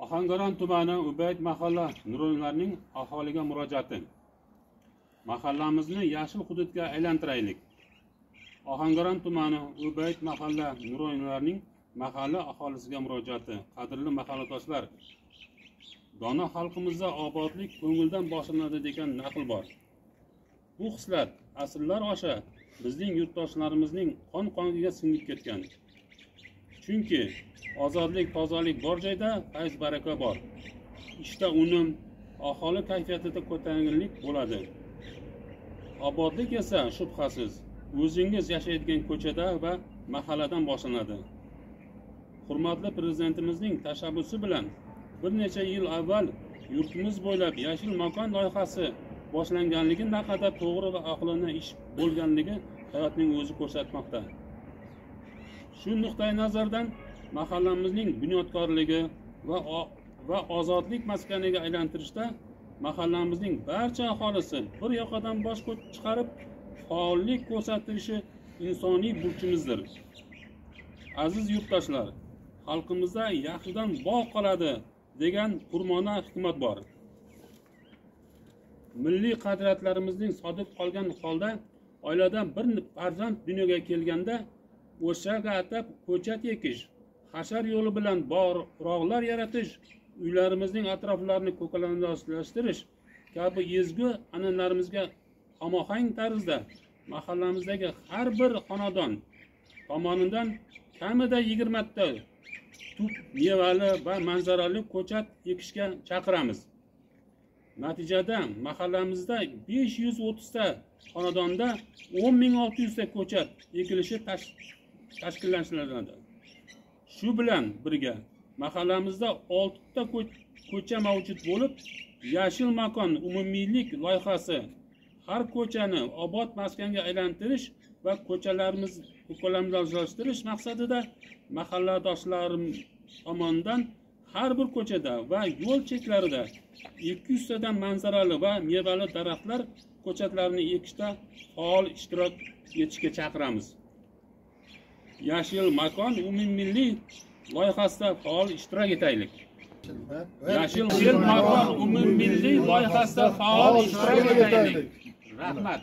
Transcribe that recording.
Ohangaron tumani Ubayd mahalla nuronlarning aholiga murojaati. Mahallamizni yashil hududga aylantiraylik. Ohangaron tumani Ubayd mahalla nuronlarning mahalla aholisiga murojaati. Qadrli mahalladoshlar, dono xalqimizda obodlik ko'ngildan boshlanadi degan naql bor. Bu xislat asrlar osha bizning yurtdoshlarimizning qon-qoniga singib ketgan. Chunki ozodlik, tozalik bor joyda fayz baraka bor. Ishda unum, aholi kayfiyatida ko'tarinkilik bo'ladi. Obodlik esa shubhasiz o'zingiz yashaydigan ko'chada va mahalladan boshlanadi. Hurmatli prezidentimizning tashabbusi bilan bir necha yil avval yurtimiz bo'ylab yashil makon loyihasi boshlanganligi naqadar to'g'ri va aqlli ish bo'lganligi hayotning o'zi ko'rsatmoqda. Shu nuqtai nazardan mahallamizning bunyodkorligi va ozodlik maskaniga aylantirishda mahallamizning barcha aholisi bir yoqadan bosh chiqarib faollik ko'rsatishi insoniy burchimizdir. Aziz yurtdoshlar, xalqimizda yaxshidan bog' qoladi degan purmona hikmat bor. Milliy qadriyatlarimizning sodiq qolgan holda oiladan bir farzand dunyoga kelganda o'shaga atab ko'chat ekish, hashar yo'li bilan bog'lar yaratish, uylarimizning atroflarini ko'kalamzorlashtirish kabi ezgu an'analarimizga hamohang tarzda mahallamizdagi har bir xonadon tomonidan kamida 20 ta tub mevali va manzarali ko'chat ekishga chaqiramiz. Natijada mahallamizda 530 ta xonadonda 10.600 ta ko'chat ekilishi tashkillashtiriladi. Shu bilan birga mahallamizda 6 ta ko'cha mavjud bo'lib, yashil makon umummillik loyihasi har ko'chani obod maskanga aylantirish va ko'chalarimizni ko'kalamzorlashtirish maqsadida mahalladoshlarim tomonidan har bir ko'chada va yo'l chetlarida 200 tadan manzarali va mevali daraxtlar ko'chatlarini ekishda faol ishtirok etishga chaqiramiz. Yashil makon umummilliy loyihasida faol ishtirok etaylik. Yashil makon umummilliy loyihasida faol ishtirok etaylik. Rahmat.